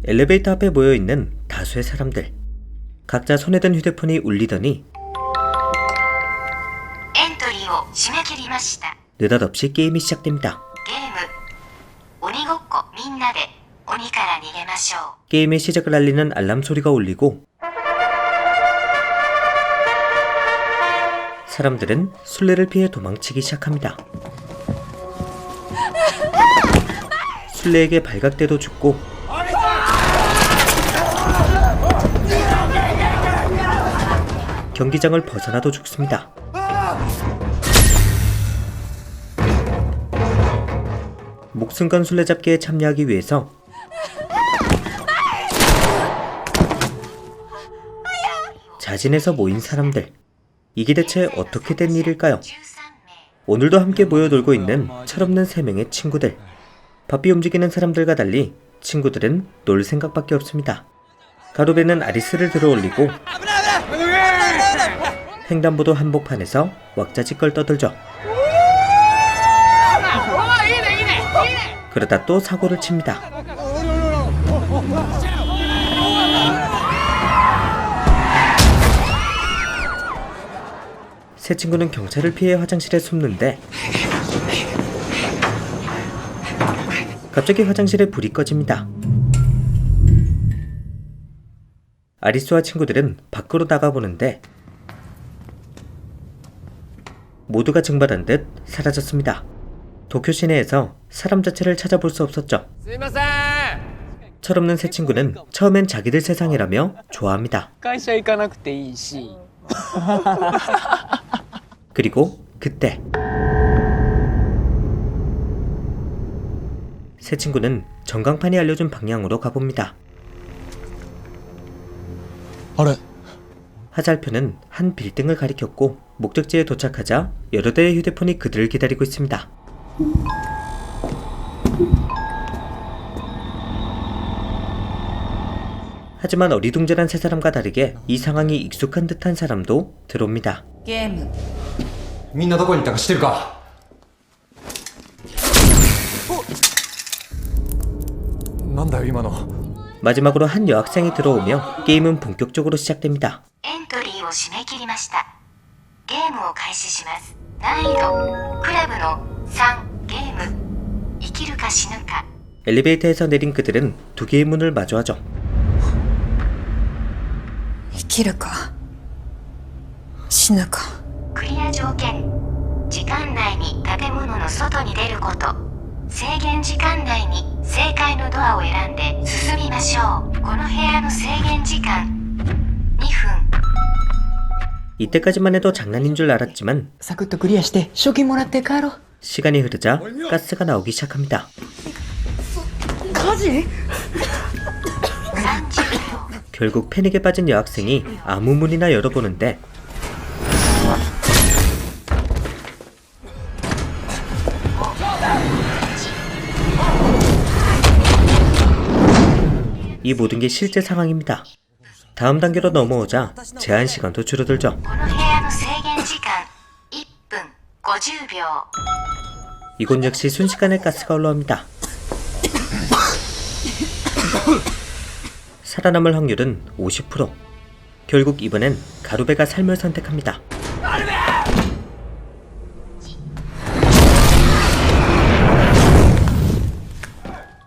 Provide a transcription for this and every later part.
엘리베이터 앞에 모여있는 다수의 사람들. 각자 손에 든 휴대폰이 울리더니 느닷없이 게임이 시작됩니다. 게임의 시작을 알리는 알람 소리가 울리고 사람들은 술래를 피해 도망치기 시작합니다. 술래에게 발각돼도 죽고 경기장을 벗어나도 죽습니다. 목숨 건 술래잡기에 참여하기 위해서 자진해서 모인 사람들. 이게 대체 어떻게 된 일일까요? 오늘도 함께 모여 놀고 있는 철없는 3명의 친구들. 바삐 움직이는 사람들과 달리 친구들은 놀 생각밖에 없습니다. 가로배는 아리스를 들어올리고 횡단보도 한복판에서 왁자지껄 떠들죠. 그러다 또 사고를 칩니다. 새 친구는 경찰을 피해 화장실에 숨는데 갑자기 화장실에 불이 꺼집니다. 아리스와 친구들은 밖으로 나가보는데 모두가 증발한 듯 사라졌습니다. 도쿄 시내에서 사람 자체를 찾아볼 수 없었죠. 철없는 새 친구는 처음엔 자기들 세상이라며 좋아합니다. 그리고 그때 새 친구는 전광판이 알려준 방향으로 가봅니다. 화살표는 한 빌딩을 가리켰고 목적지에 도착하자 여러 대의 휴대폰이 그들을 기다리고 있습니다. 하지만 어리둥절한 세 사람과 다르게 이 상황이 익숙한 듯한 사람도 들어옵니다. 게임. みんなどこに行ったか知ってるか？なんだよ今の。 마지막으로 한 여학생이 들어오며 게임은 본격적으로 시작됩니다. 엔트리를 締め切りました. 게임을 開始します. 난이도 클럽의 3 게임. 生きるか死ぬか. 엘리베이터에서 내린 그들은 두 개의 문을 마주하죠. 生きるか死ぬか. クリア条件. 時間内に建物の外に出ること. 制限時間内に正解のドアを選んで進みましょう. この部屋の制限時間 2分. 이때까지만 해도 장난인 줄 알았지만 サクッとクリアして賞金もらって帰ろう. 시간이 흐르자 가스가 나오기 시작합니다. 火事? 30秒. 결국 패닉에 빠진 여학생이 아무 문이나 열어보는데 이 모든 게 실제 상황입니다. 다음 단계로 넘어오자 제한 시간도 줄어들죠. この部屋の制限時間1分50秒. 이곳 역시 순식간에 가스가 올라옵니다. 살아남을 확률은 50%. 결국 이번엔 가루베가 삶을 선택합니다.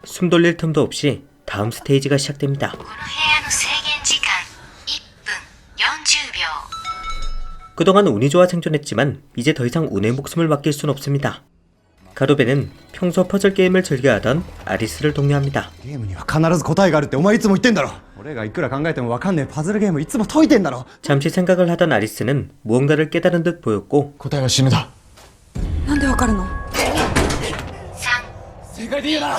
숨 돌릴 틈도 없이 다음 스테이지가 시작됩니다. この部屋の制限時間1分40秒. 그동안 운이 좋아 생존했지만 이제 더 이상 운의 목숨을 맡길 순 없습니다. 가루베는 평소 퍼즐 게임을 즐겨하던 아리스를 독려합니다. ゲームには必ず答えがあるってお前いつも言ってんだろ。俺がいくら考えてもわかんねえパズルゲームいつも解いてんだろ。 잠시 생각을 하던 아리스는 무언가를 깨달은 듯 보였고 答えは死ぬだ。なんでわかるの? 3正解でいいな。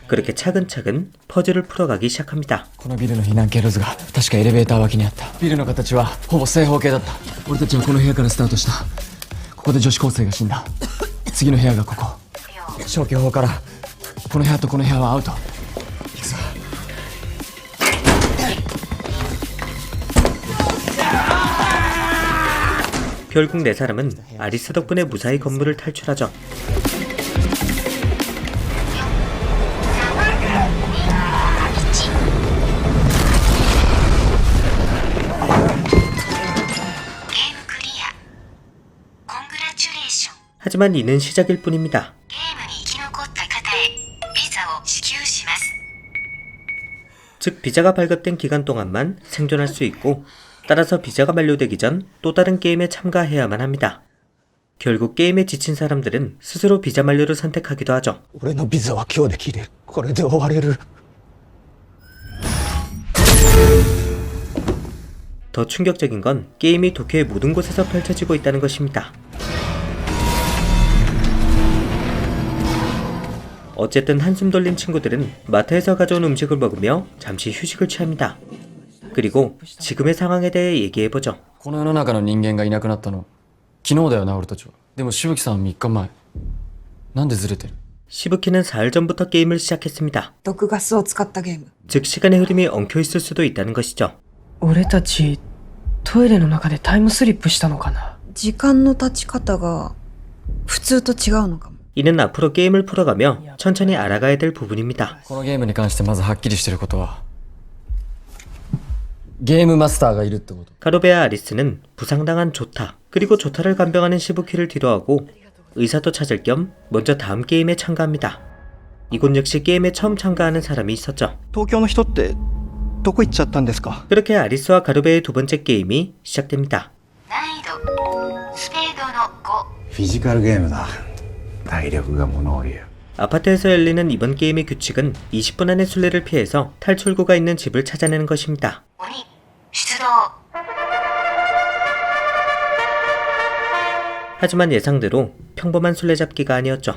그렇게 차근차근 퍼즐을 풀어가기 시작합니다. このビルの避難経路図が確かエレベーター脇にあった。ビルの形はほぼ正方形だった。俺たちはこの部屋からスタートした。ここで女子高生が死んだ。次の部屋がここ。消去法からこの部屋とこの部屋はアウト。行くぞ。 결국 네 사람은 아리스 덕분에 무사히 건물을 탈출하죠. 하지만 이는 시작일 뿐입니다. ゲームに生き残った方へビザを支給します。 즉 비자가 발급된 기간 동안만 생존할 수 있고, 따라서 비자가 만료되기 전 또 다른 게임에 참가해야만 합니다. 결국 게임에 지친 사람들은 스스로 비자 만료를 선택하기도 하죠. 俺のビザは今日で切れる。これで終われる。 더 충격적인 건 게임이 도쿄의 모든 곳에서 펼쳐지고 있다는 것입니다. 어쨌든 한숨 돌린 친구들은 마트에서 가져온 음식을 먹으며 잠시 휴식을 취합니다. 그리고 지금의 상황에 대해 얘기해보죠. この世の中の人間がいなくなったの昨日だよな俺たちは。でもしぶきさんは3日前。なんでずれてる？ 시부키는 4일 전부터 게임을 시작했습니다. 毒ガスを使ったゲーム。 즉 시간의 흐름이 엉켜있을 수도 있다는 것이죠. 俺たちトイレの中でタイムスリップしたのかな。時間の経ち方が普通と違うのかも。 이는 앞으로 게임을 풀어가며 천천히 알아가야 될 부분입니다. このゲームに関してまずはっきりしてることはゲームマスターがいるってこと。 가로베와 아리스는 부상당한 조타, 그리고 조타를 간병하는 시부키를 뒤로하고 의사도 찾을 겸 먼저 다음 게임에 참가합니다. 이곳 역시 게임에 처음 참가하는 사람이 있었죠. 東京の人ってどこ行っちゃったんですか？ 그렇게 아리스와 가로베의 두 번째 게임이 시작됩니다. 難易度スペードの5。フィジカルゲームだ。体力が物を言う。 아파트에서 열리는 이번 게임의 규칙은 20분 안에 술래를 피해서 탈출구가 있는 집을 찾아내는 것입니다. 鬼出動。 하지만 예상대로 평범한 술래잡기가 아니었죠.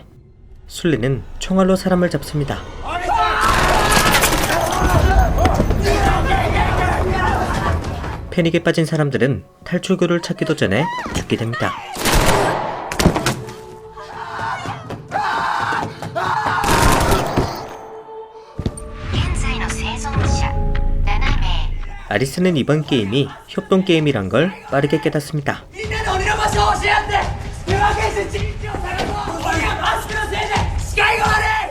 술래는 총알로 사람을 잡습니다. 패닉에 빠진 사람들은 탈출구를 찾기도 전에 죽게 됩니다. 아리스는 이번 게임이 협동 게임이란 걸 빠르게 깨닫습니다.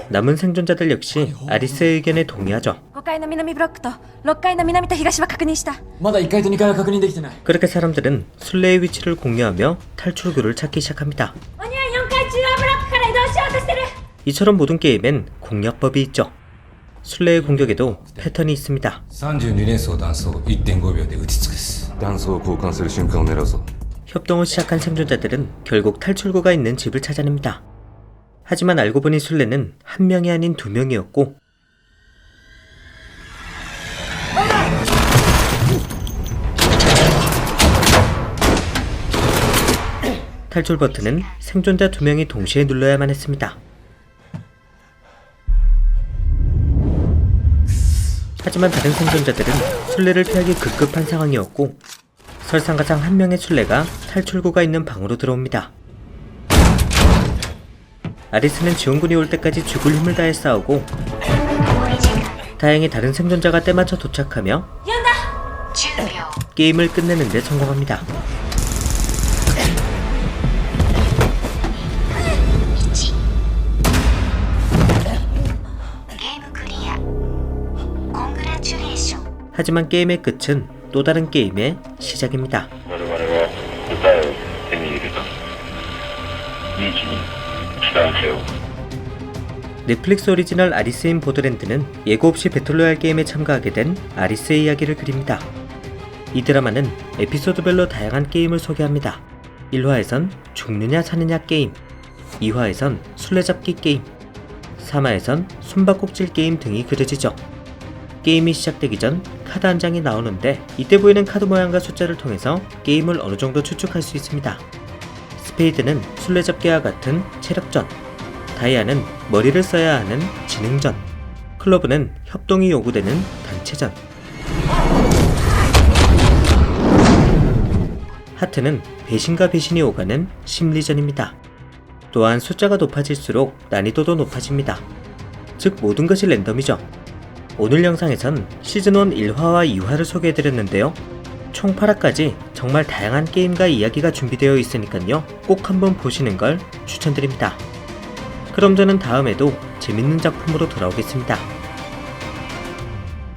남은 생존자들 역시 아리스의 의견에 동의하죠. 5階の南ブロックと6階の南と東は確認した。まだ1階と2階は確認できてない。 그렇게 사람들은 술래의 위치를 공유하며 탈출구를 찾기 시작합니다. 鬼は4階中央ブロックから移動しようとしてる。 이처럼 모든 게임엔 공략법이 있죠. 술래의 공격에도 패턴이 있습니다. 32連装断層 1.5 秒で打ち尽くす。断層を交換する瞬間を狙うぞ。 협동을 시작한 생존자들은 결국 탈출구가 있는 집을 찾아냅니다. 하지만 알고 보니 술래는 한 명이 아닌 두 명이었고, 탈출 버튼은 생존자 두 명이 동시에 눌러야만 했습니다. 하지만 다른 생존자들은 술래를 피하기 급급한 상황이었고, 설상가상 한 명의 술래가 탈출구가 있는 방으로 들어옵니다. 아리스는 지원군이 올 때까지 죽을 힘을 다해 싸우고, 다행히 다른 생존자가 때맞춰 도착하며 10秒。 게임을 끝내는 데 성공합니다. 1。ゲームクリア。コングラチュレーション。 하지만 게임의 끝은 또 다른 게임의 시작입니다. 我々は答えを手に入れた。リーチに期待せよ。 넷플릭스 오리지널 아리스인 보더랜드는 예고 없이 배틀로얄 게임에 참가하게 된 아리스의 이야기를 그립니다. 이 드라마는 에피소드별로 다양한 게임을 소개합니다. 1화에선 죽느냐 사느냐 게임, 2화에선 술래잡기 게임, 3화에선 숨바꼭질 게임 등이 그려지죠. 게임이 시작되기 전 카드 한 장이 나오는데, 이때 보이는 카드 모양과 숫자를 통해서 게임을 어느 정도 추측할 수 있습니다. 스페이드는 술래잡기와 같은 체력전, 다이아는 머리를 써야 하는 지능전, 클로브는 협동이 요구되는 단체전, 하트는 배신과 배신이 오가는 심리전입니다. 또한 숫자가 높아질수록 난이도도 높아집니다. 즉 모든 것이 랜덤이죠. 오늘 영상에선 시즌1 1화와 2화를 소개해드렸는데요. 총 8화까지 정말 다양한 게임과 이야기가 준비되어 있으니까요, 꼭 한번 보시는 걸 추천드립니다. 그럼 저는 다음에도 재밌는 작품으로 돌아오겠습니다.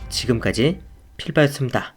지금까지 필바였습니다.